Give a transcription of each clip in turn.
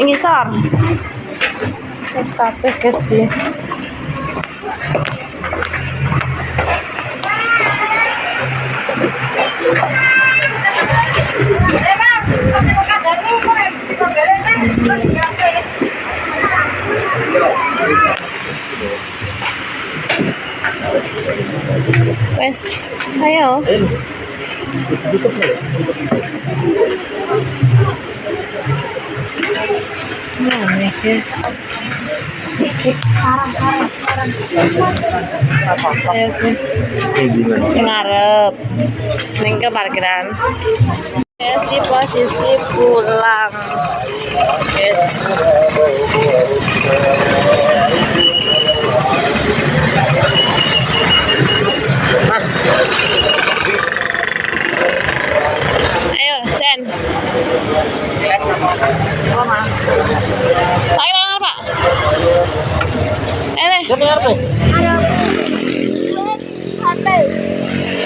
Ini sor. Wes kabeh guys iki. Wes, ayo. Nah, nih guys. Ayo guys. Ngarep. Ning ke parkiran. Guys, di posisi pulang. Guys. Mas. Ayo, Sen. Mama. Ayo, Pak. Siapa yang apa?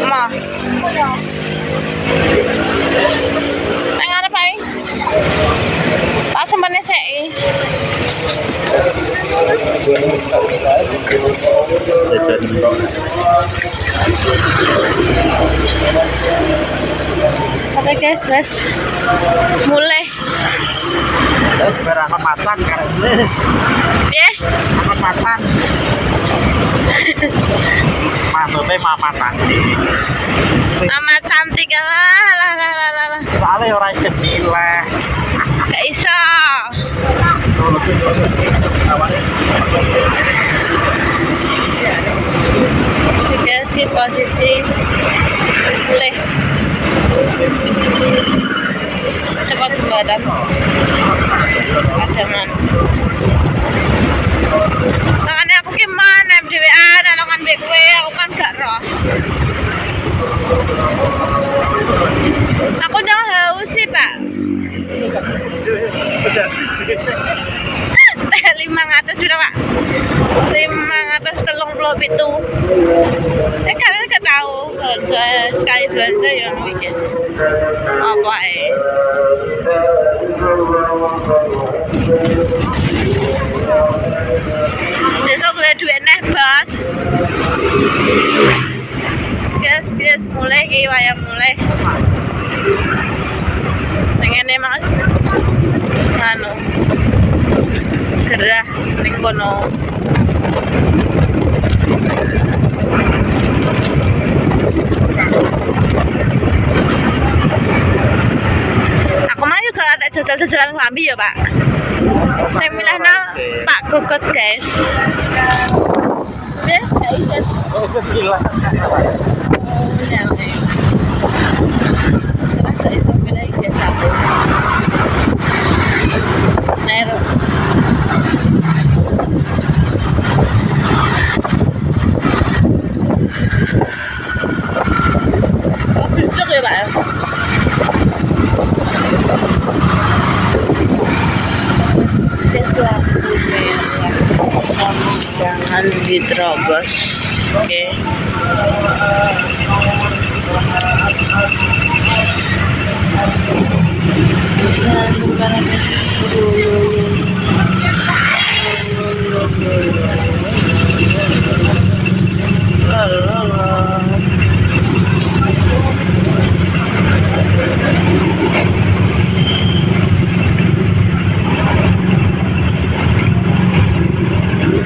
Ma. Nang arep ae. Tak sempene sik. Oke guys, wes mulai. Terus berangkat macan karena Ya? angkat macan. Maksudnya mama cantik. Mama cantik lah. Soalnya orang senilai. Gak iso. Guys, di posisi mulai. Cepat badan. Kacaman. Makanya aku gimana MDWA nanokan BKW aku kan gak roh. Aku udah haus sih Pak. 500 sudah Pak. 530 itu. Kalian gak tahu belanja sekali belanja ya guys. Apa besok udah duit neh bos. Guys mulai ki waya mulai. Pengen mas anu gerah ning kono. Aku mah juga tak jajal-jajalan klambi ya, Pak. Saya milihnya Pak Gogot, guys. Ya, guys. Oh, gila. Jangan diterobos, oke.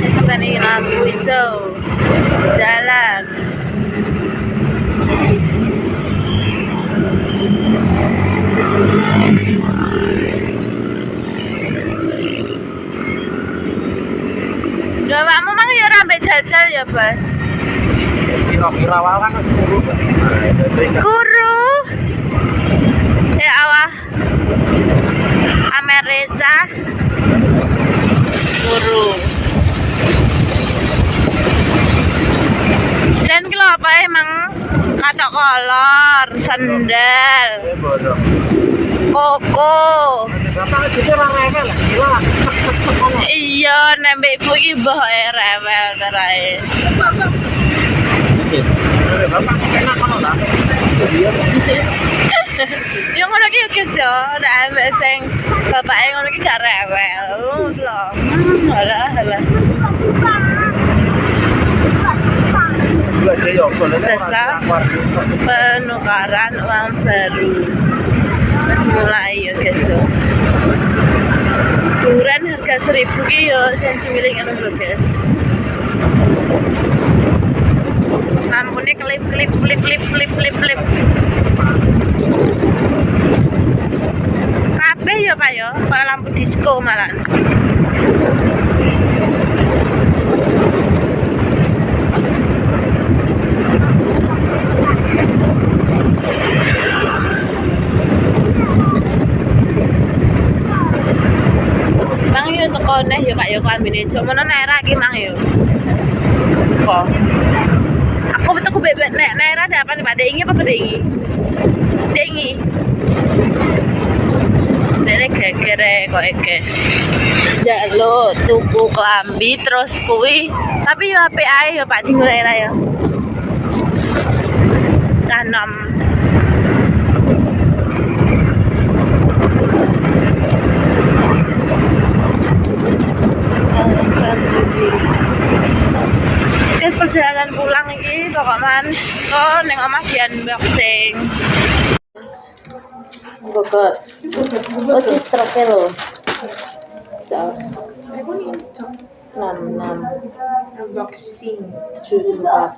Sampai nih lampu hijau jalan. jajal ya, Bos. Kira-kira wae kan wis turu. Guru. Ya Allah. America. Guru. Sen ki lho apa emang kata kolor, sendal, koko. Bapak gitu ora rewel lah. Gila langsung tek ngono. Iya, nembek ibu iki mbah rewel terae. Bapak enak ngono lah. Ya ngono ki yo guys yo, nek ambek sing bapake ngono ki gak rewel. Lho. Alah. Jasa penukaran uang baru. Mas mulai ya guys yo. Ukuran harga 1.000 ki yo sing cemiling ngono lho guys. Lampunya klip. Kabeh ya Pak ya, kayak lampu disco malah. Mang yo teko neh ya Pak ya kok ambine cok menawa naira iki mang yo. Kok. Aku bebek nek naira ada apa nih Pak? Dengi apa dengi? Dengi. Dene gegere kok guys. Jaluk tuku klambi terus kuwi. Tapi yo apik ae yo Pak dinggo naira yo. Canom. Guys, perjalanan pulang ini pokoknya kok neng omah di unboxing. Gokot. Oke, stroke lo. So. 6 Unboxing 74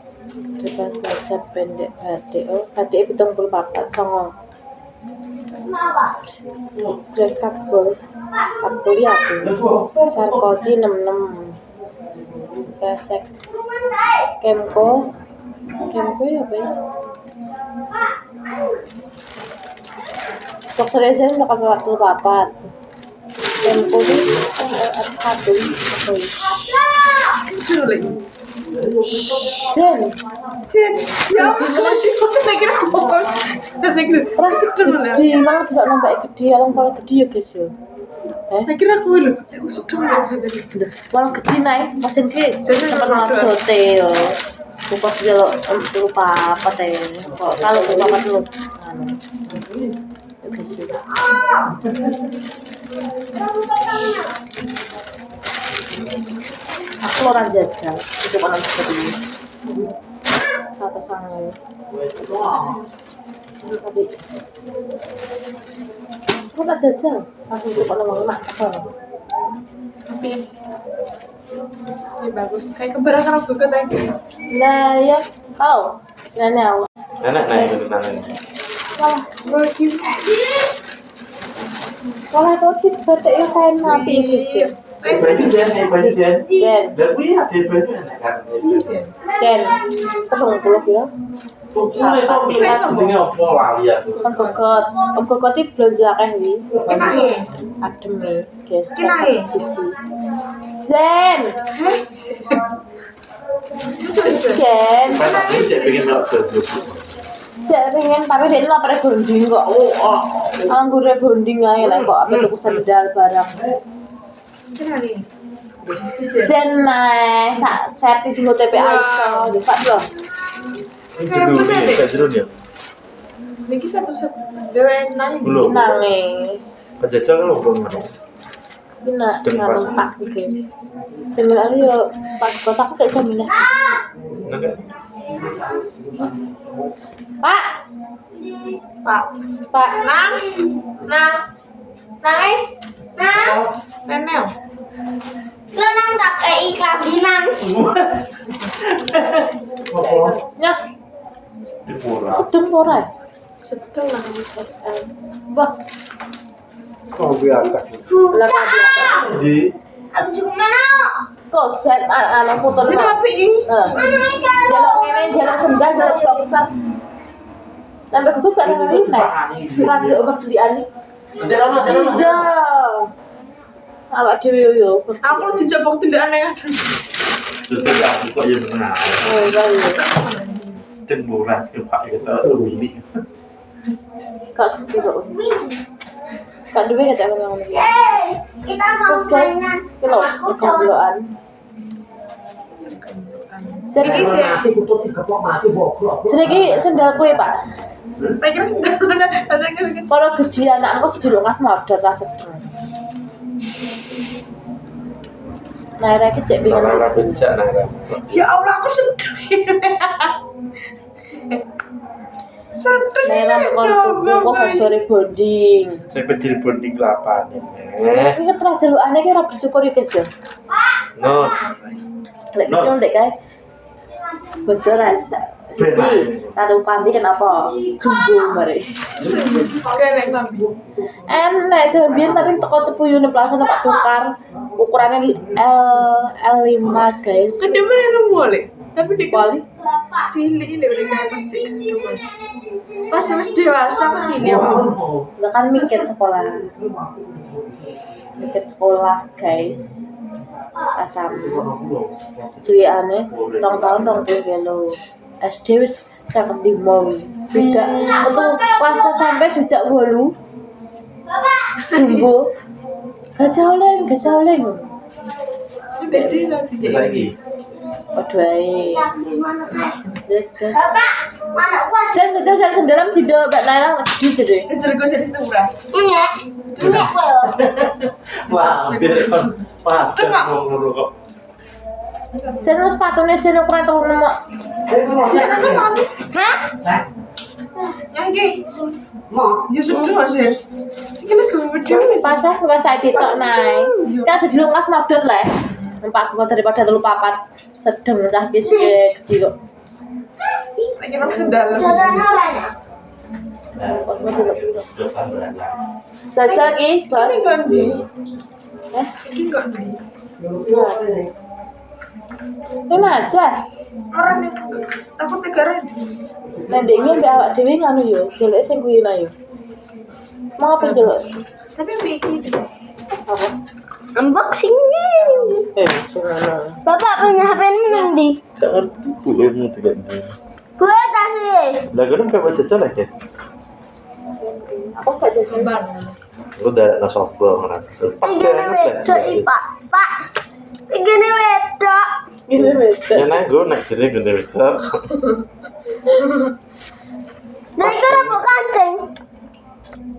depan baca pendek batik. Oh, batik 74 songo. Dress kabel ya aku. Sarkoji 66. Pesek Kemko ya Pak. Dokter Esen bakal waktu papat. Kemko ini satu. Sen. Ya ampun, saya kira kokon. Saya kira Terus gede, malah tidak nampak gede, orang kalau gede ya guys ya. saya kira aku lho. Aku sedeng lho. Malah gede naik, mesin ki cepat hotel. Bukan kalau lupa apa teh. Kalau lupa apa terus. Aku orang jajal, itu kan seperti ini. Satu sangat. Tapi aku tak jajal, aku itu kalau mau mak Tapi ini bagus. Kayak keberatan aku ke tadi. nah ya kau senangnya awak Nenek naik nenek. wah Baju. kalau kau tip batik yang kain nabi sih Baju jen. sen Dan kuwi ade baju enak kan. Iya sih. sen tolong pulau ya Tuh kuwi sok milih jenenge opo lali aku. om kokot tip belanja akeh wi Kenake. adem nih guys Kenake? cici sen sen Pas aku cek pengen tok baju. cek pengen tapi dia lu apa bonding kok anggure bonding aja lah kok apa tuku sendal barang Kenake. sen naik set di TPA iso Pak loh Jeruk ya. Niki satu dewe nanya. Belum. nangis Penjajal lo belum ngono. Ini numpak sih guys. Sebenarnya yo pas kota aku kayak seminar. Nek Pak, Pak. Nang, Nenel. Lo nang tak kayak iklan binang. ya di pura. sedem ora. Sedeng lah. SL. Wah, Oh biasa. lama dia. Di Aku juga mana? Koset ana foto. Sini apik iki. Jaluk ngene, jaluk sendal, jaluk boxer. Sampai kuku gak ada lagi nek. Rada obat beliane. Iya. Awak dhewe yo. Aku dijabok tindakane kan. Itu ya kok ya benar. Oh, iya. Setiap bulan Pak kita ini. Kak sedih kok. Kak duwe gak ada ngomong iki. Kita mau Terus guys, mainan. iki lho, kegoblokan. Seriki sendal kue Pak. Tak kira sudah ada kira. Kalau gede anak aku sedih ngas modal tak sedih. Naira iki cek bingung. Salah bencak Naira. Ya Allah aku sedih. Sedih. Naira sekolah tuku kok story bonding. Saya pedil bonding 8 Ini kan pernah jalukane ki ora bersyukur ya guys ya. No. Lek kecil dek kae. Betul rasa. Siji, tato kambi kenapa? Jumbo mari. Kene lambi. Enak jambian tapi teko cepuyune plaza Pak Tukar. Ukurannya L5 guys. Kan dia mana boleh. Tapi di Kuali cilik ini mereka pas cilik. Pas dewasa apa cilik apa? Lah kan mikir sekolah. Mikir sekolah guys. Asam. Cilikane 2 tahun 2 kilo. SD wis 75 beda untuk kelas sampai sudah 8 Jumbo gajah oleng Gede nanti. Lagi. Waduh ae yes guys Bapak, mana kuat? saya sendalam tidak Mbak Naira lagi jadi Kejar gue jadi murah. Ini, ini kue. Wah, hampir Pak. Ngomong kok. saya sepatunya saya ukuran 36 Hah? Yang ki. Yusuf tuh sih. Sikile gue video. pasah saya ditok naik kan sedih kelas mabdot lah Pak aku daripada telu papat sedang cah bis gede kok Tak kira aku sedalam. Jalan orang ya? Jajal ki bos Ini kan di. eh Ini kok di. ini aja Orang yang aku tegaran. Nandingnya mbak awak dewi nganu yo, jelek sing kuwi yo. Mau apa jelek? Tapi mikir. Apa? Unboxing. Semana. Bapak punya HP ini nanti. Tak ngerti bolehmu tidak ini. Gue kasih. Lah kan enggak baca lah, guys. Aku gak jadi Udah ada software mana. Ini wedok, Pak. Pak. Ini wedok. Ini beda. Ya naik gue naik jadi gede besar. Nah, itu rambut kancing.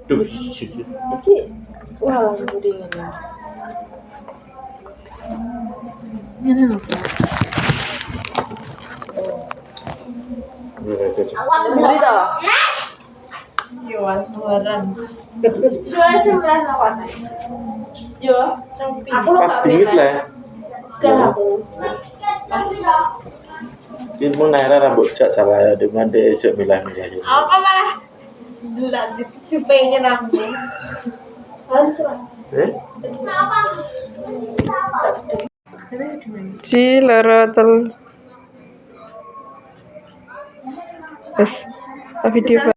Duh. Iki wah mendingan. Ini lho. Beri toh. Yuan luaran. Jual 9 lawan. Yo, aku lo Pas dingin lah. Kan aku. Ilmu Naira rambut cak salah di mana dia cak milah-milah gitu. Apa malah? Lanjut pengen aku. Cilorotel. Terus video